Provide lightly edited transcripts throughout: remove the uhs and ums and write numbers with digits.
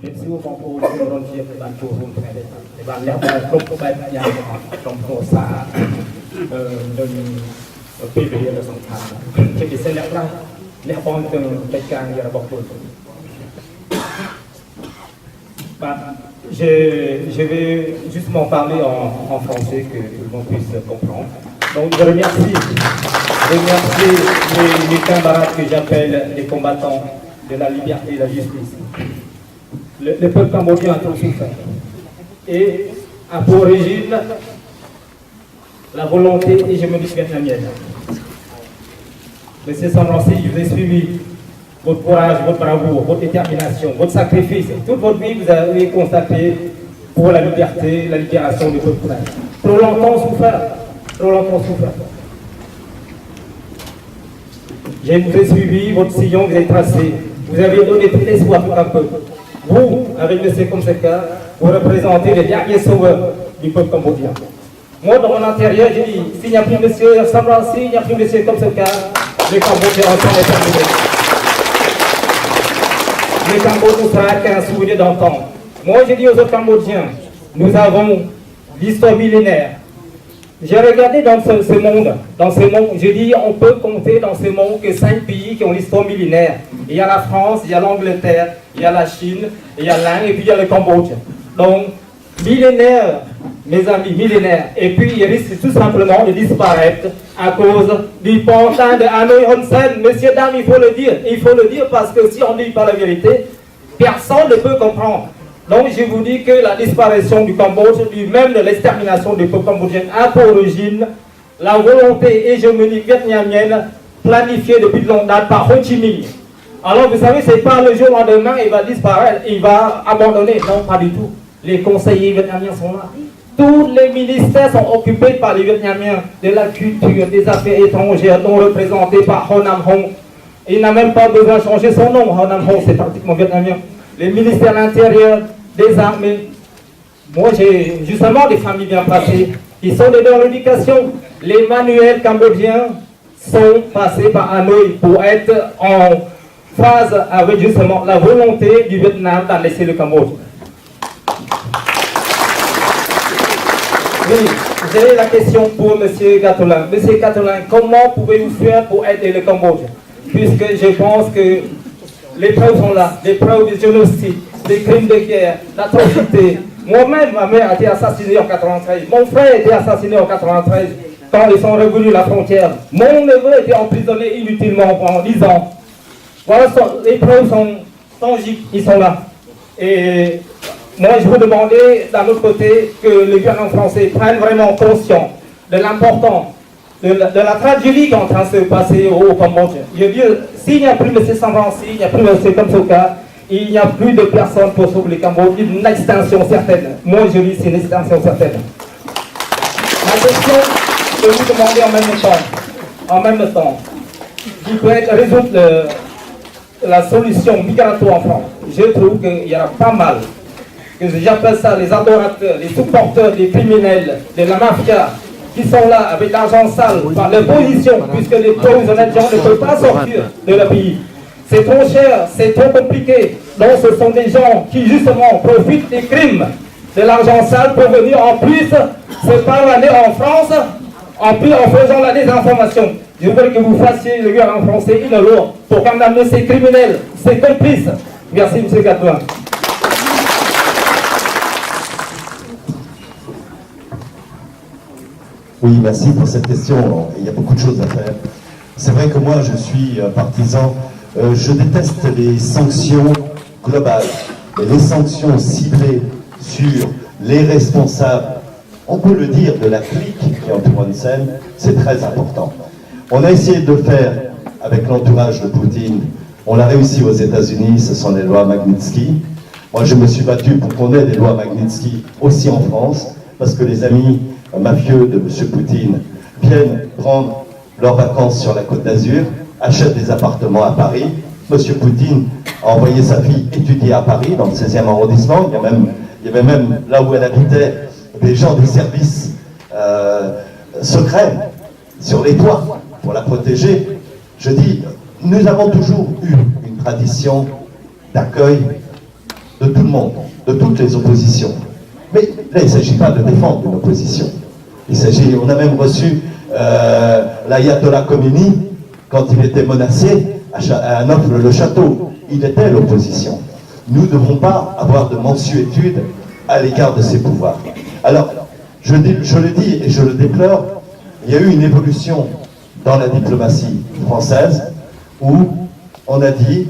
Même si vous comprenez que l'on dit que l'on peut vous faire des balles, les balles, l'on peut être bien comme ça, PBL de son temps. C'est là, les banques de quelqu'un qui a beaucoup je vais justement parler en français que l'on puisse comprendre. Donc je remercie mes camarades que j'appelle les combattants de la liberté et de la justice. Le peuple cambodgien a trop souffert et a pour origine la volonté hégémonique vietnamienne. Monsieur Samrancy, je vous ai suivi. Votre courage, votre bravoure, votre détermination, votre sacrifice, toute votre vie, vous avez consacré pour la liberté, la libération du peuple. Trop longtemps souffert, trop longtemps souffert. Je vous ai suivi, votre sillon, vous avez tracé, vous avez donné tout l'espoir pour un peuple. Vous, avec M. Komseka, vous représentez les derniers sauveurs du peuple cambodgien. Moi, dans mon intérieur, j'ai dit, s'il n'y a plus M. Samrancy, il n'y a plus M. Komseka, les Cambodgiens sont terminés. Le Cambodge ne sera qu'un souvenir d'antan. Moi, je dis aux autres Cambodgiens, nous avons l'histoire millénaire. J'ai regardé dans ce monde, je dis, on peut compter dans ce monde que 5 pays qui ont l'histoire millénaire. Il y a la France, il y a l'Angleterre, il y a la Chine, il y a l'Inde et puis il y a le Cambodge. Donc, millénaire, mes amis, millénaire. Et puis, il risque tout simplement de disparaître à cause du pantin de Hanoi Hun Sen. Messieurs, dames, il faut le dire parce que si on ne dit pas la vérité, personne ne peut comprendre. Donc, je vous dis que la disparition du Cambodge, même de l'extermination du peuple cambodgien, a pour origine la volonté hégémonique vietnamienne planifiée depuis de longue date par Ho Chi Minh. Alors, vous savez, c'est pas le jour au lendemain, il va disparaître, il va abandonner. Non, pas du tout. Les conseillers vietnamiens sont là. Tous les ministères sont occupés par les Vietnamiens de la culture, des affaires étrangères, dont représentés par Ho Nam Hong. Il n'a même pas besoin de changer son nom. Ho Nam Hong, c'est pratiquement vietnamien. Les ministères de l'Intérieur, des armées. Moi, j'ai justement des familles bien placées qui sont dans l'éducation. Les manuels cambodgiens sont passés par Hanoï pour être en phase avec justement la volonté du Vietnam d'en laisser le Cambodge. Oui, j'ai la question pour M. Gatolin. M. Gatolin, comment pouvez-vous faire pour aider le Cambodge? Puisque je pense que les preuves sont là, les preuves du génocide, des crimes de guerre, l'atrocité. Moi-même, ma mère a été assassinée en 93. Mon frère a été assassiné en 93 quand ils sont revenus à la frontière. Mon neveu a été emprisonné inutilement pendant 10 ans. Voilà, les preuves sont tangibles, ils sont là. Et moi, je veux demander, d'un autre côté, que le gouvernement français prenne vraiment conscience de l'importance, de la tragédie qui est en train de se passer au Cambodge. Je veux dire, s'il n'y a plus M. Samrancy, il n'y a plus M. Komseka, il n'y a plus de personnes pour sauver le Cambodge, une extinction certaine. Moi, je dis c'est une extinction certaine. Ma question, je vais vous demander en même temps, qui peut être résoudre la solution migratoire en France. Je trouve qu'il y aura pas mal, que j'appelle ça les adorateurs, les supporters des criminels, de la mafia, qui sont là avec l'argent sale, par leur position, puisque les pauvres honnêtes gens ne peuvent pas sortir de leur pays. C'est trop cher, c'est trop compliqué. Donc ce sont des gens qui justement profitent des crimes, de l'argent sale pour venir en plus se pavaner en France, en plus en faisant la désinformation. Je veux que vous fassiez, le gouvernement français, une loi pour condamner ces criminels, ces complices. Merci, M. Gatouin. Oui, merci pour cette question. Il y a beaucoup de choses à faire. C'est vrai que moi, je suis partisan. Je déteste les sanctions globales et les sanctions ciblées sur les responsables. On peut le dire, de la clique qui entoure Hun Sen, c'est très important. On a essayé de le faire avec l'entourage de Poutine. On l'a réussi aux États-Unis, ce sont les lois Magnitsky. Moi, je me suis battu pour qu'on ait des lois Magnitsky aussi en France, parce que les amis mafieux de M. Poutine viennent prendre leurs vacances sur la Côte d'Azur, achètent des appartements à Paris. M. Poutine a envoyé sa fille étudier à Paris, dans le 16e arrondissement. Il y avait même, là où elle habitait, des gens des services secrets sur les toits pour la protéger. Je dis, nous avons toujours eu une tradition d'accueil de tout le monde, de toutes les oppositions. Mais là, il ne s'agit pas de défendre une opposition. On a même reçu l'ayatollah Khomeini, quand il était menacé, à Neauphle-le-Château. Il était l'opposition. Nous ne devons pas avoir de mansuétude à l'égard de ces pouvoirs. Alors, je le dis et je le déplore, il y a eu une évolution dans la diplomatie française où on a dit,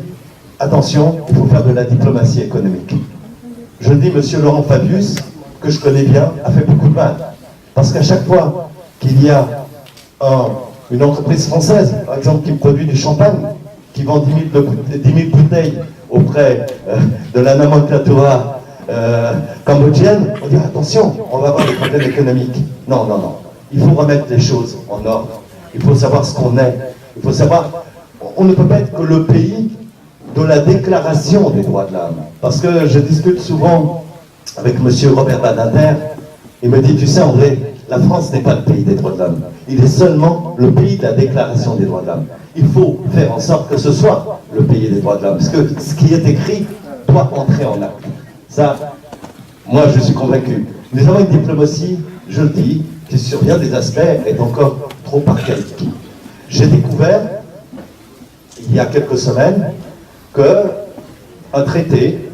attention, il faut faire de la diplomatie économique. Je le dis, monsieur Laurent Fabius, que je connais bien, a fait beaucoup de mal. Parce qu'à chaque fois qu'il y a une entreprise française, par exemple, qui produit du champagne, qui vend 10 000 bouteilles auprès de la nomenclatura cambodgienne, on dit attention, on va avoir des problèmes économiques. Non, non, non. Il faut remettre les choses en ordre. Il faut savoir ce qu'on est. Il faut savoir, on ne peut pas être que le pays de la déclaration des droits de l'homme. Parce que je discute souvent avec M. Robert Badinter, il me dit, tu sais André, la France n'est pas le pays des droits de l'homme. Il est seulement le pays de la déclaration des droits de l'homme. Il faut faire en sorte que ce soit le pays des droits de l'homme. Parce que ce qui est écrit doit entrer en acte. Ça, moi je suis convaincu. Nous avons une diplomatie, je le dis, qui sur bien des aspects est encore trop archaïque. J'ai découvert, il y a quelques semaines, qu'un traité,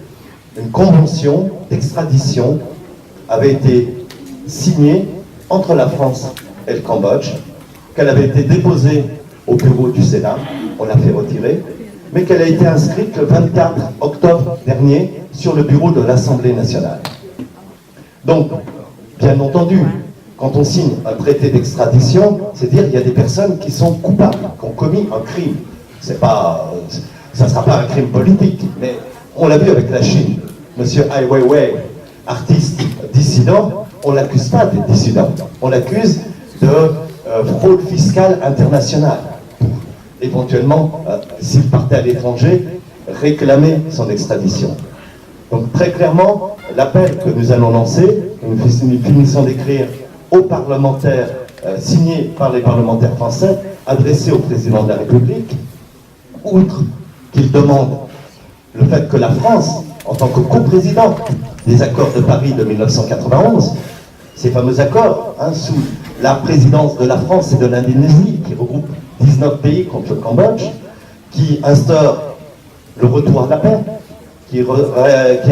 une convention d'extradition avait été signée entre la France et le Cambodge, qu'elle avait été déposée au bureau du Sénat, on l'a fait retirer, mais qu'elle a été inscrite le 24 octobre dernier sur le bureau de l'Assemblée nationale. Donc, bien entendu, quand on signe un traité d'extradition, c'est dire qu'il y a des personnes qui sont coupables, qui ont commis un crime. C'est pas, ça ne sera pas un crime politique, mais on l'a vu avec la Chine. Monsieur Ai Weiwei, artiste dissident, on ne l'accuse pas d'être dissident, on l'accuse de fraude fiscale internationale. Éventuellement, s'il partait à l'étranger, réclamer son extradition. Donc très clairement, l'appel que nous allons lancer, que nous finissons d'écrire aux parlementaires, signé par les parlementaires français, adressé au président de la République, outre qu'il demande le fait que la France, en tant que coprésidente des accords de Paris de 1991, ces fameux accords, sous la présidence de la France et de l'Indonésie, qui regroupe 19 pays contre le Cambodge, qui instaure le retour à la paix, qui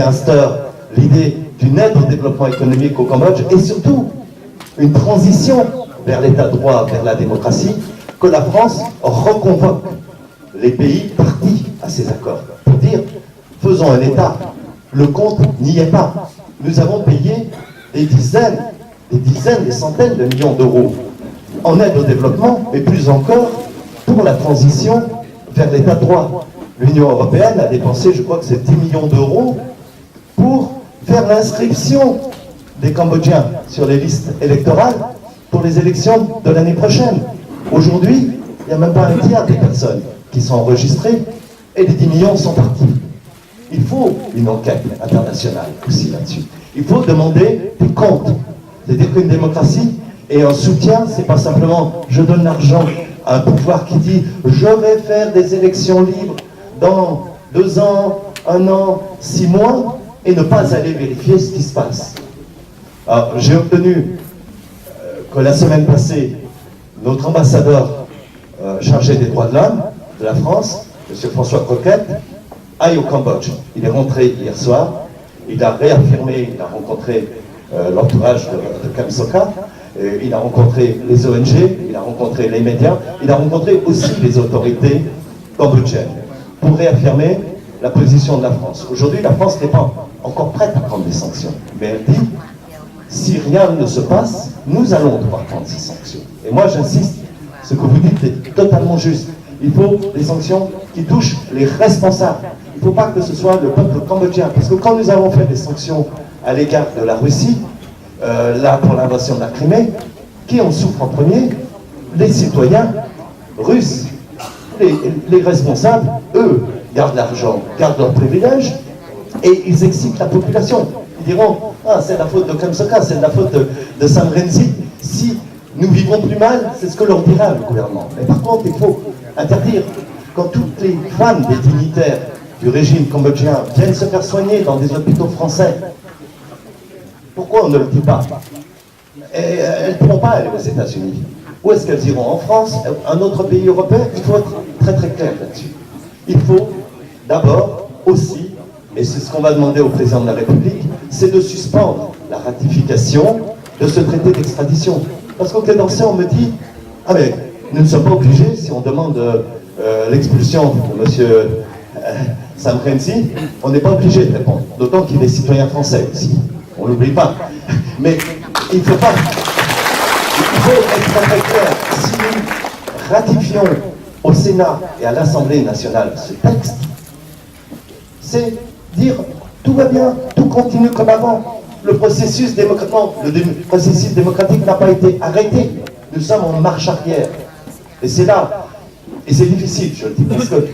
instaure l'idée d'une aide au développement économique au Cambodge, et surtout une transition vers l'état de droit, vers la démocratie, que la France reconvoque les pays partis à ces accords, pour dire, faisons un état, le compte n'y est pas. Nous avons payé des dizaines, des centaines de millions d'euros en aide au développement, mais plus encore pour la transition vers l'état de droit. L'Union européenne a dépensé, je crois que c'est 10 millions d'euros pour faire l'inscription des Cambodgiens sur les listes électorales pour les élections de l'année prochaine. Aujourd'hui, il n'y a même pas un tiers des personnes qui sont enregistrées et les 10 millions sont partis. Il faut une enquête internationale aussi là-dessus. Il faut demander des comptes. C'est-à-dire qu'une démocratie et un soutien, c'est pas simplement je donne l'argent à un pouvoir qui dit je vais faire des élections libres dans 2 ans, 1 an, 6 mois et ne pas aller vérifier ce qui se passe. Alors, j'ai obtenu que la semaine passée, notre ambassadeur chargé des droits de l'homme de la France, M. François Croquette, aille au Cambodge. Il est rentré hier soir, il a réaffirmé, il a rencontré l'entourage de Kem Sokha, il a rencontré les ONG, il a rencontré les médias, il a rencontré aussi les autorités cambodgiennes pour réaffirmer la position de la France. Aujourd'hui, la France n'est pas encore prête à prendre des sanctions, mais elle dit, si rien ne se passe, nous allons devoir prendre ces sanctions. Et moi, j'insiste, ce que vous dites est totalement juste. Il faut des sanctions qui touchent les responsables. Il ne faut pas que ce soit le peuple cambodgien. Parce que quand nous avons fait des sanctions à l'égard de la Russie, là pour l'invasion de la Crimée, qui en souffre en premier? Les citoyens russes. Les responsables, eux, gardent l'argent, gardent leurs privilèges, et ils excitent la population. Ils diront, ah, c'est la faute de Kem Sokha, c'est la faute de Sam Rainsy. Si nous vivons plus mal, c'est ce que leur dira le gouvernement. Mais par contre, il faut interdire, quand toutes les femmes des dignitaires du régime cambodgien viennent se faire soigner dans des hôpitaux français. Pourquoi on ne le dit pas? Et elles ne pourront pas aller aux États-Unis. Où est-ce qu'elles iront? En France? Un autre pays européen? Il faut être très très clair là-dessus. Il faut d'abord aussi, et c'est ce qu'on va demander au président de la République, c'est de suspendre la ratification de ce traité d'extradition. Parce qu'au Quai d'Orsay, on me dit, ah mais nous ne sommes pas obligés, si on demande l'expulsion de M. Sam Rainsy, on n'est pas obligé de répondre. D'autant qu'il est citoyen français aussi. On ne l'oublie pas. Mais il faut pas. Il faut être très clair. Si nous ratifions au Sénat et à l'Assemblée nationale ce texte, c'est dire tout va bien, tout continue comme avant. Le processus démocratique n'a pas été arrêté. Nous sommes en marche arrière. Et c'est là, et c'est difficile, je le dis, parce que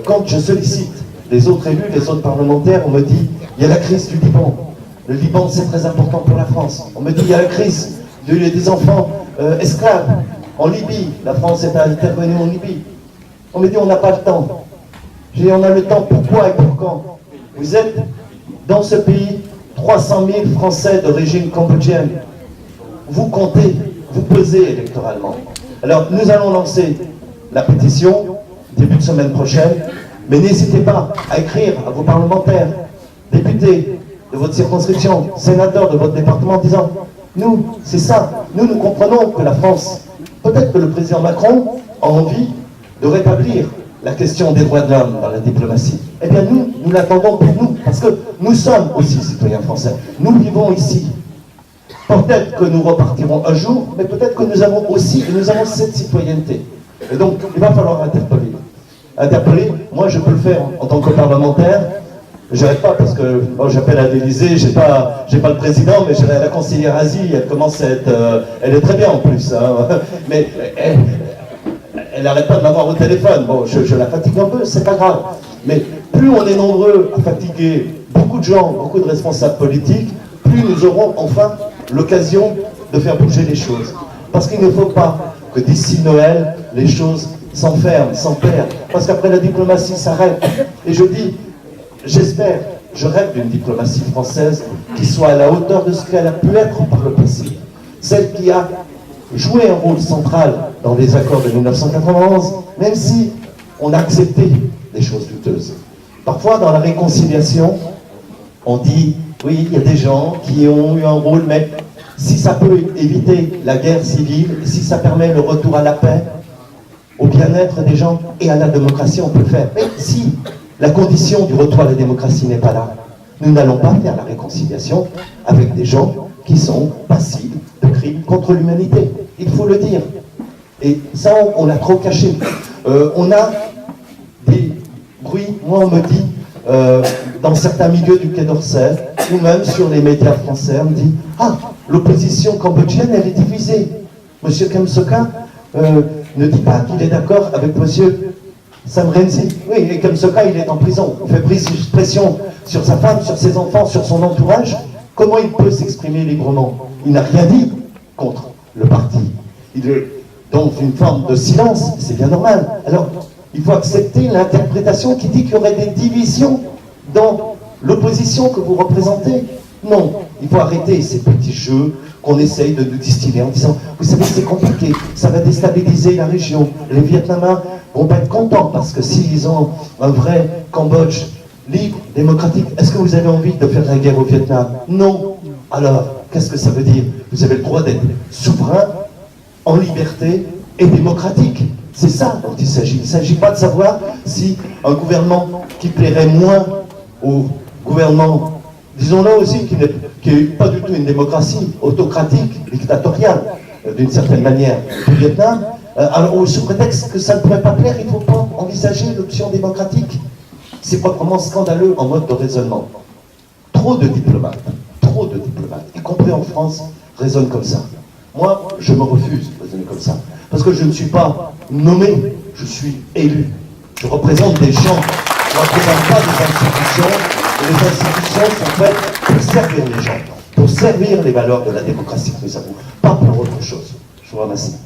quand je sollicite les autres élus, les autres parlementaires, on me dit, il y a la crise du Liban. Le Liban, c'est très important pour la France. On me dit, il y a la crise des enfants esclaves en Libye. La France est intervenue en Libye. On me dit, on n'a pas le temps. J'ai dit, on a le temps, pourquoi et pour quand? Vous êtes dans ce pays 300 000 Français d'origine cambodgienne. Vous comptez, vous pesez électoralement. Alors, nous allons lancer la pétition, début de semaine prochaine, mais n'hésitez pas à écrire à vos parlementaires, députés de votre circonscription, sénateurs de votre département, en disant, nous, c'est ça, nous comprenons que la France, peut-être que le président Macron a envie de rétablir la question des droits de l'homme dans la diplomatie. Eh bien, nous l'attendons pour nous, parce que nous sommes aussi citoyens français. Nous vivons ici. Peut-être que nous repartirons un jour, mais peut-être que nous avons aussi, nous avons cette citoyenneté. Et donc, il va falloir interpeller. Interpeller, moi je peux le faire en tant que parlementaire. Je n'arrête pas parce que bon, j'appelle à l'Élysée, j'ai pas le président, mais j'ai la conseillère Asie, elle commence à être, elle est très bien en plus, hein, mais elle n'arrête pas de m'avoir au téléphone. Bon, je la fatigue un peu, c'est pas grave. Mais plus on est nombreux à fatiguer beaucoup de gens, beaucoup de responsables politiques, plus nous aurons enfin l'occasion de faire bouger les choses. Parce qu'il ne faut pas que d'ici Noël, les choses s'enferment, s'empèrent. Parce qu'après la diplomatie s'arrête. Et je dis, j'espère, je rêve d'une diplomatie française qui soit à la hauteur de ce qu'elle a pu être par le passé. Celle qui a joué un rôle central dans les accords de 1991, même si on a accepté des choses douteuses. Parfois, dans la réconciliation, on dit, oui, il y a des gens qui ont eu un rôle, mais si ça peut éviter la guerre civile, si ça permet le retour à la paix, au bien-être des gens et à la démocratie, on peut le faire. Mais si la condition du retour à la démocratie n'est pas là, nous n'allons pas faire la réconciliation avec des gens qui sont passibles de crimes contre l'humanité. Il faut le dire. Et ça, on l'a trop caché. On a des bruits, moi on me dit, dans certains milieux du Quai d'Orsay, ou même sur les médias français, on me dit « Ah, l'opposition cambodgienne, elle est divisée. Monsieur Kem Sokha ne dit pas qu'il est d'accord avec monsieur Sam Rainsy. Oui, et Kem Sokha, il est en prison. On fait pression sur sa femme, sur ses enfants, sur son entourage. Comment il peut s'exprimer librement? Il n'a rien dit contre le parti. Il est dans une forme de silence, c'est bien normal. Alors, il faut accepter l'interprétation qui dit qu'il y aurait des divisions dans l'opposition que vous représentez. Non, il faut arrêter ces petits jeux qu'on essaye de nous distiller en disant, vous savez, c'est compliqué, ça va déstabiliser la région. Les Vietnamiens vont pas être contents parce que s'ils ont un vrai Cambodge libre, démocratique, est-ce que vous avez envie de faire la guerre au Vietnam? Non. Alors, qu'est-ce que ça veut dire? Vous avez le droit d'être souverain, en liberté et démocratique. C'est ça dont il s'agit. Il ne s'agit pas de savoir si un gouvernement qui plairait moins au gouvernement, disons-le aussi, qui n'est pas du tout une démocratie autocratique, dictatoriale, d'une certaine manière, du Vietnam, alors sous prétexte que ça ne pourrait pas plaire, il ne faut pas envisager l'option démocratique. C'est proprement scandaleux en mode de raisonnement. Trop de diplomates, y compris en France, raisonnent comme ça. Moi, je me refuse de raisonner comme ça. Parce que je ne suis pas nommé, je suis élu. Je représente des gens, je ne représente pas des institutions. Et les institutions sont faites pour servir les gens, pour servir les valeurs de la démocratie que nous avons, pas pour autre chose. Je vous remercie.